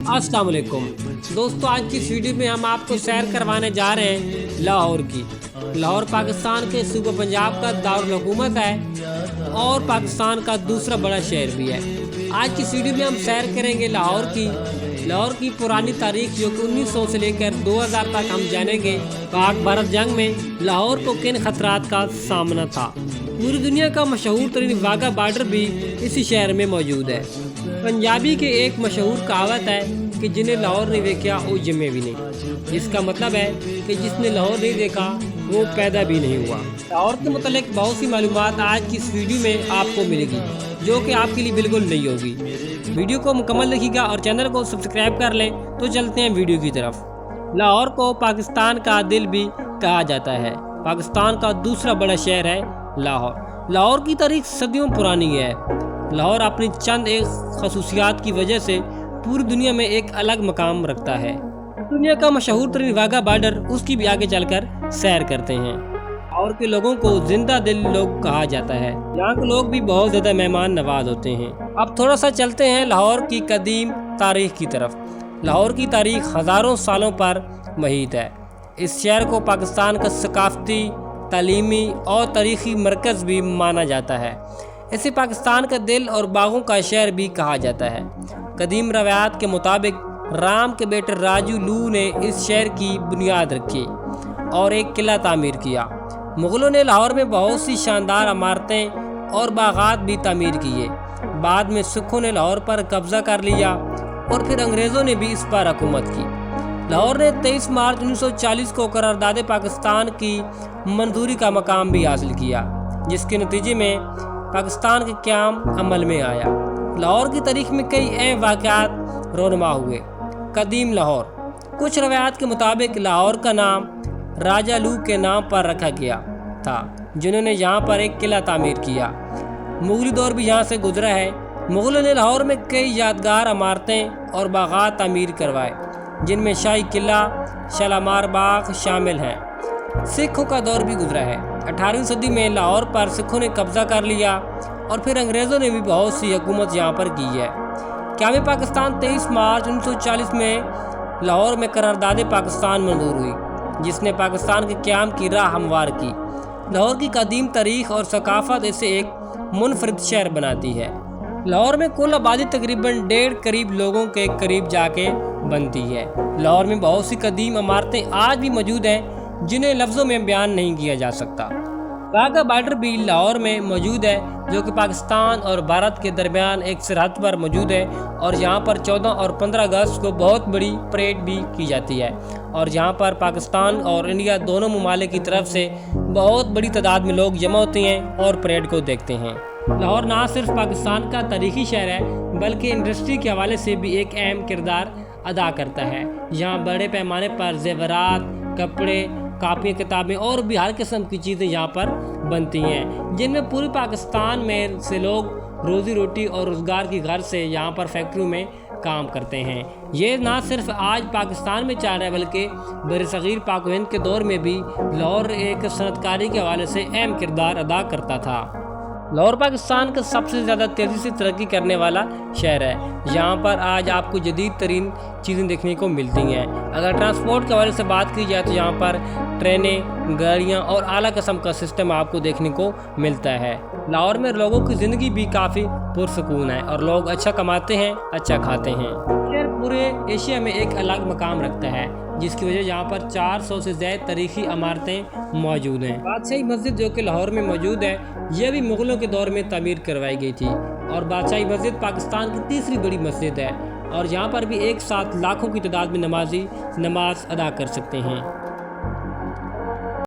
अस्सलाम वालेकुम दोस्तों, आज की इस वीडियो में हम आपको सैर करवाने जा रहे हैं लाहौर की। लाहौर पाकिस्तान के सूबा पंजाब का दारुल हुकूमत है और पाकिस्तान का दूसरा बड़ा शहर भी है। आज की इस वीडियो में हम सैर करेंगे लाहौर की पुरानी तारीख, जो कि 1900 से लेकर 2000 तक हम जानेंगे। पाक भारत जंग में लाहौर को किन खतरात का सामना था। पूरी दुनिया का मशहूर तरीन वाघा बॉर्डर भी इसी शहर में मौजूद है। पंजाबी के एक मशहूर कहावत है कि जिन्हें लाहौर नहीं देखा वो जमे भी नहीं। इसका मतलब है कि जिसने लाहौर नहीं देखा वो पैदा भी नहीं हुआ। लाहौर के मुतालिक बहुत सी मालूमात आज की इस वीडियो में आपको मिलेगी, जो कि आपके लिए बिल्कुल नई होगी। वीडियो को मुकम्मल देखिएगा और चैनल को सब्सक्राइब कर लें। तो चलते हैं वीडियो की तरफ। लाहौर को पाकिस्तान का दिल भी कहा जाता है। पाकिस्तान का दूसरा बड़ा शहर है लाहौर की तारीख सदियों पुरानी है। लाहौर अपनी चंद एक खसूसियात की वजह से पूरी दुनिया में एक अलग मकाम रखता है। दुनिया का मशहूर तरीन वाघा बॉर्डर, उसकी भी आगे चलकर सैर करते हैं। लाहौर के लोगों को जिंदा दिल लोग कहा जाता है। यहाँ के लोग भी बहुत ज़्यादा मेहमान नवाज होते हैं। अब थोड़ा सा चलते हैं लाहौर की कदीम तारीख की तरफ। लाहौर की तारीख हज़ारों सालों पर महीत है। इस शहर को पाकिस्तान का सकाफती, तालीमी और तारीखी मरकज़ भी माना जाता है। इसे पाकिस्तान का दिल और बागों का शहर भी कहा जाता है। कदीम रवायात के मुताबिक राम के बेटे राजू लू ने इस शहर की बुनियाद रखी और एक किला तामीर किया। मुग़लों ने लाहौर में बहुत सी शानदार इमारतें और बागात भी तामीर किए। बाद में सिखों ने लाहौर पर कब्ज़ा कर लिया और फिर अंग्रेज़ों ने भी इस पर हुकूमत की। लाहौर ने 23 मार्च 1940 को करारदाद पाकिस्तान की मंजूरी का मकाम भी हासिल किया, जिसके नतीजे में पाकिस्तान के क़याम अमल में आया। लाहौर की तारीख में कई अहम वाक़यात रोनुमा हुए। कदीम लाहौर, कुछ रवायात के मुताबिक लाहौर का नाम राजा लू के नाम पर रखा गया था, जिन्होंने यहाँ पर एक किला तामीर किया। मुग़ली दौर भी यहाँ से गुजरा है। मुग़लों ने लाहौर में कई यादगार इमारतें और बागात तामीर करवाए, जिनमें शाही किला, शालामार बाग शामिल हैं। सिखों का दौर भी गुजरा है। 18वीं सदी में लाहौर पर सिखों ने कब्ज़ा कर लिया और फिर अंग्रेज़ों ने भी बहुत सी हुकूमत यहाँ पर की है। क़याम पाकिस्तान 23 मार्च 1940 में लाहौर में करारदाद पाकिस्तान मंजूर हुई, जिसने पाकिस्तान के क़याम की राह हमवार की। लाहौर की कदीम तारीख़ और सकाफ़त इसे एक मुनफरिद शहर बनाती है। लाहौर में कुल आबादी तकरीबन 1.5 करीब लोगों के करीब जाके बनती है। लाहौर में बहुत सी कदीम इमारतें आज भी मौजूद हैं, जिन्हें लफ्ज़ों में बयान नहीं किया जा सकता। वाघा बॉर्डर भी लाहौर में मौजूद है, जो कि पाकिस्तान और भारत के दरमियान एक सरहद पर मौजूद है। और यहाँ पर 14 और 15 अगस्त को बहुत बड़ी परेड भी की जाती है और यहाँ पर पाकिस्तान और इंडिया दोनों ममालिक की तरफ से बहुत बड़ी तादाद में लोग जमा होते हैं और परेड को देखते हैं। लाहौर ना सिर्फ पाकिस्तान का तारीखी शहर है, बल्कि इंडस्ट्री के हवाले से भी एक अहम किरदार अदा करता है। यहाँ बड़े पैमाने पर ज़ेवरात, कपड़े, कापियाँ, किताबें और भी हर किस्म की चीज़ें यहाँ पर बनती हैं, जिनमें पूरे पाकिस्तान में से लोग रोज़ी रोटी और रोज़गार की गर्ज से यहाँ पर फैक्ट्रियों में काम करते हैं। ये ना सिर्फ आज पाकिस्तान में चल रहा है, बल्कि बरसग़ीर पाक व हिंद के दौर में भी लाहौर एक सनअतकारी के हवाले से अहम किरदार अदा करता था। लाहौर पाकिस्तान का सबसे ज़्यादा तेज़ी से तरक्की करने वाला शहर है। यहाँ पर आज आपको जदीद तरीन चीज़ें देखने को मिलती हैं। अगर ट्रांसपोर्ट के हवाले से बात की जाए तो यहाँ पर ट्रेनें, गाड़ियाँ और आला किस्म का सिस्टम आपको देखने को मिलता है। लाहौर में लोगों की ज़िंदगी भी काफ़ी पुरसकून है और लोग अच्छा कमाते हैं, अच्छा खाते हैं। शहर पूरे एशिया में एक अलग मकाम रखता है, जिसकी वजह यहाँ पर 400 से ज़्यादा तारीखी इमारतें मौजूद हैं। बादशाही मस्जिद, जो कि लाहौर में मौजूद है, यह भी मुग़लों के दौर में तामीर करवाई गई थी और बादशाही मस्जिद पाकिस्तान की तीसरी बड़ी मस्जिद है और यहाँ पर भी एक साथ लाखों की तादाद में नमाजी नमाज अदा कर सकते हैं।